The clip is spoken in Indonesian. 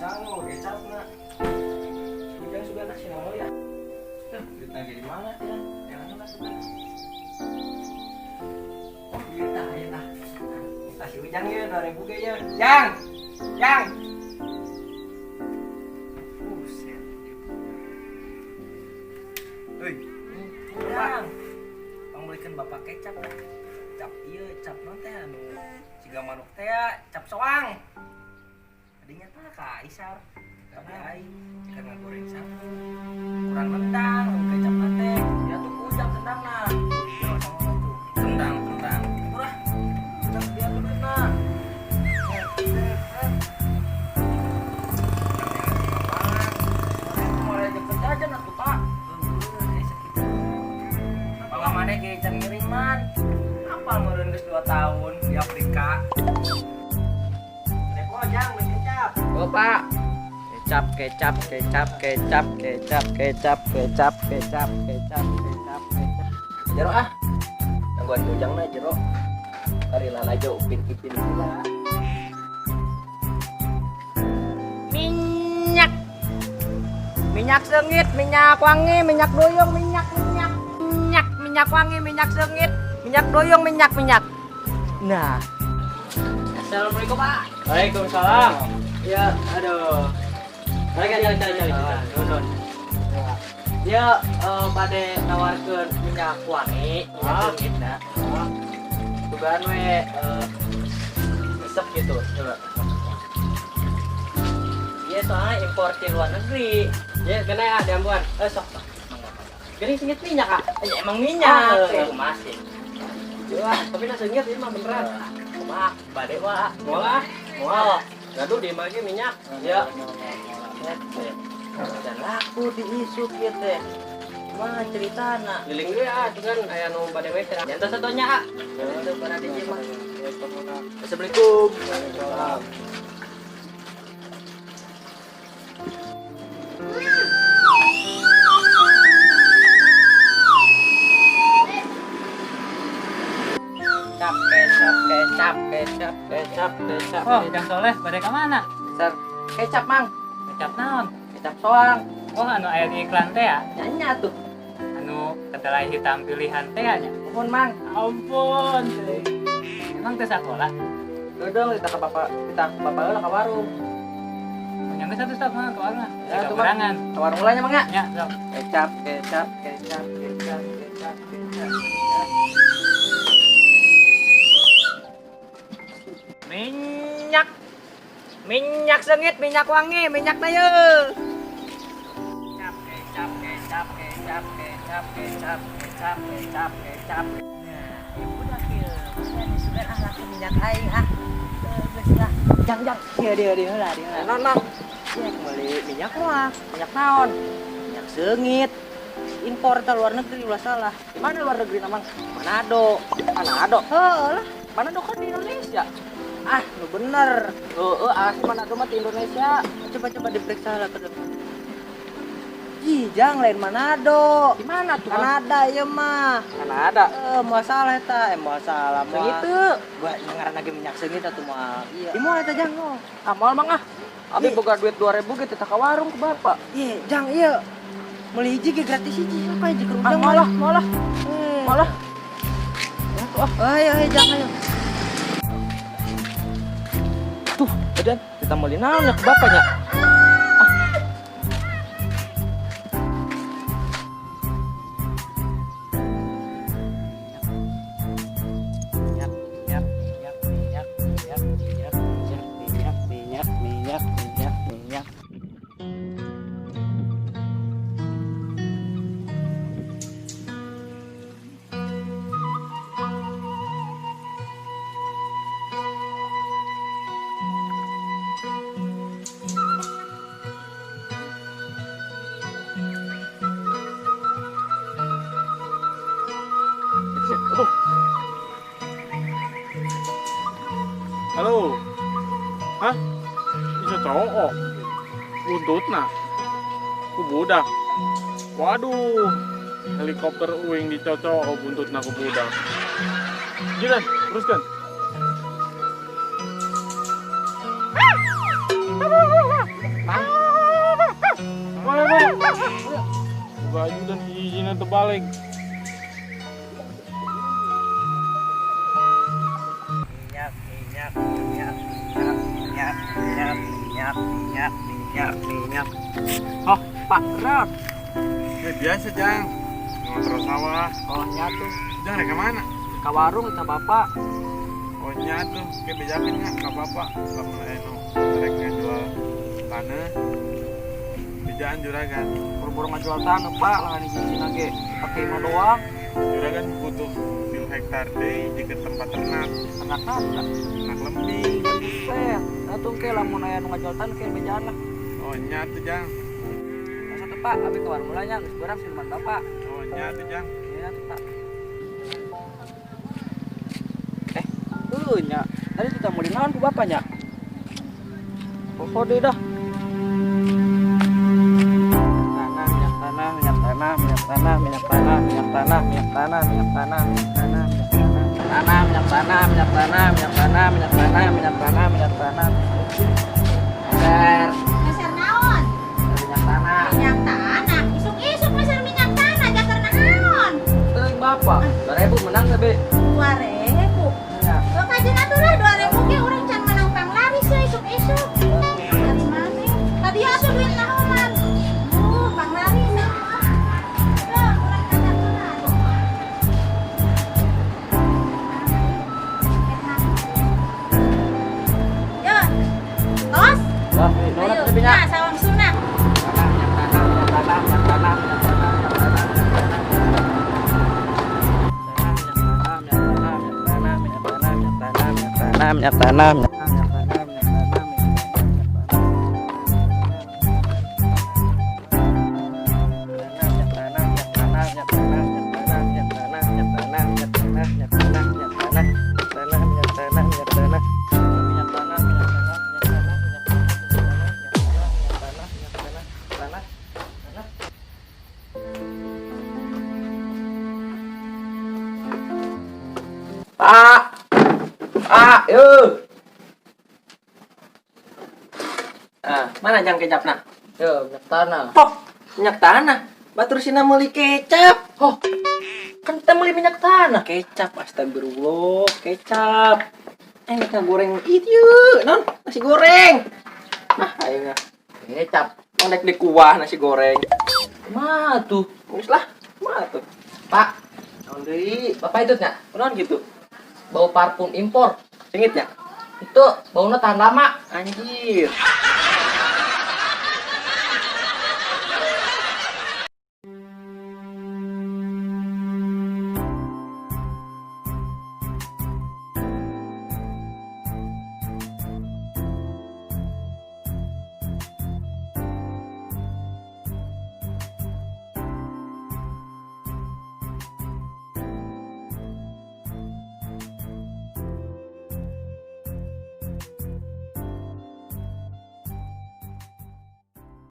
Sango, kecap nak. Hujan sudah nasi nama ya. Duitnya di mana ya? Jangan lah sudah. Oh duit ya lah. Kasih Ujang ya 2.000 ya. Jang. Buset. Hei. Jang. Bang belikan bapak kecap lah. Cap iya, cap non teh anu ciga manuk teh cap soang. Tadinya tah ka Isar. Tapi aing karena goreng satu. Kurang nendang kecap teh. Ya tuh Ujang tendangna. Tendang. Murah. Tendang dia duitna. Mana kayak ngiriman apa meureun geus 2 tahun di Afrika. Repo Jang beli kecap. Oh Pak. Kecap. Jero ah. Nangguan Ujang na jero. Ari lalajo upin-ipin heula. Minyak sengit, minyak wangi, minyak doyong, minyak wangi, minyak sengit, minyak doyong, minyak. Nah. Assalamualaikum Pak. Waalaikumsalam. Ya, aduh. Cari. Nun. Ya, pada nawarkeun minyak wangi, minyak sengit nah. Tugan we resep gitu. Coba. Iya, soalnya impor ke luar negeri. Ya, kena ada ambuan. Sok. Gini sengit minyak, Kak. Ya, emang minyak. Masih. Wah, Tapi nasi sengit ini mah beneran. Wah, bade wah. Moal. Gaduh di magi minyak. Ya. Dan laku diisuk ya teh. Mah ceritana. Giling gue itu kan aya nu bade we teh. Jantan satunya ah. Itu pada di mah. Assalamualaikum. Waalaikumsalam. Kecap. Oh, Kang Soleh, pada ke mana? Ser, kecap mang. Kecap naon? Kecap soang. Oh, anu aya di iklan teh ya? Nyanyi tuh. Anu kedelai hitam pilihan teh nya. Ampun mang. Ampun. Emang teh sakola? Dodong kita ke bapak heula ka warung. Nyampe satu stop mah ke warung. Ya, Tiga tuh, Mang. berangan. Ke warung heula nya mang ya. Ya, sok. Kecap. Minyak sengit, minyak wangi, minyak dayu. Kecap. Nah, ibu dah kieu. Ini sudah laku minyak aing ah. Geus lah. Jang. Dia heula. Non, Mang. Ya, meuli minyak wah, minyak naon? Minyak sengit. Impor ke luar negeri ulah salah. Di mana luar negeri namang? Manado. Heuh, Manado kan di Indonesia. Ah, lu bener. Asli Manado mah di Indonesia. Coba diperiksa lah ke depan. Ih, Jang lain Manado. Di mana tuh? Kanada ieu mah. Kanada. Moal salah eta, moal salah moal. Segitu. Gua ngaran lagi minyak sengit atuh moal. Iya. Di moal eta Jang. Moal Mang ah. Abi boga duit 2.000 gitu tak ka warung ke bapak. Iya, Jang ieu. Meuli hiji ge gratis hiji apa hiji ke Ujang Malah. Ya tuh ayo Jang ayo. Tuh, dan kita mau naon ya ke bapaknya. Minyak. Halo. Hah? Bisa cowok. Buntut nah. Ku budak. Waduh. Helikopter uing dicocok buntut nah ku budak. Jiran, teruskan. balik. Minyak. Oh, Pak Rod. Biasa Jang, ngontrol sawah. Oh, nyatu. Jang rek kemana? Ke warung kita bapak. Oh nyatu, kayak bejakan nggak? Nggak apa-apa. Kamu rek ngejual tanah. Bejaan juragan. Buru-buru ngejual tanah pak, lah ini izin lagi. Pakai mah doang. Juragan butuh bil hektar deh jika tempat ternak. Ternak nata. Ternak lembing. Set, datung ke lamun aya nu ngajual tanah ke bejaan lah. Oh nyatu Jang. Masa tuh pak, abi ke warung mulanya geus beurang siluman bapak. Oh nyatu Jang. Iya tuh pak. Nya, tadi kita mau dinaon ku bapaknya. Pokok deh dah. Meser naon? Minyak tanah. Isuk-isuk meser minyak tanah jakar naon? Bapak, 2.000 menang teh, Be. 2.000. Ya. Lo kajian aturan 2.000 ge urang can menang panglaris ya isuk-isuk. Dari mana? Tadi atuh duit naon? Panglaris ya. Yo, urang can aturan. Yo. Tos. Lah, nolak Ayo, teh nah, sawang sunat. Minyak tanam. Pak, yuk. Mana jang kecapna? Yo, minyak tanah. Oh, minyak tanah. Batur sina meuli kecap. Oh, kan kita meuli minyak tanah. Kecap, astagfirullah, kecap. Ini kan goreng itu, non nasi goreng. Nah, ayo ya. Kecap, ondek di kuah nasi goreng. Mah tuh, geus lah, mah tuh. Pak, naon deui? Bapak itu nya, naon gitu? Bau parfum impor. Singitnya? Itu baunya tahan lama. Anjir.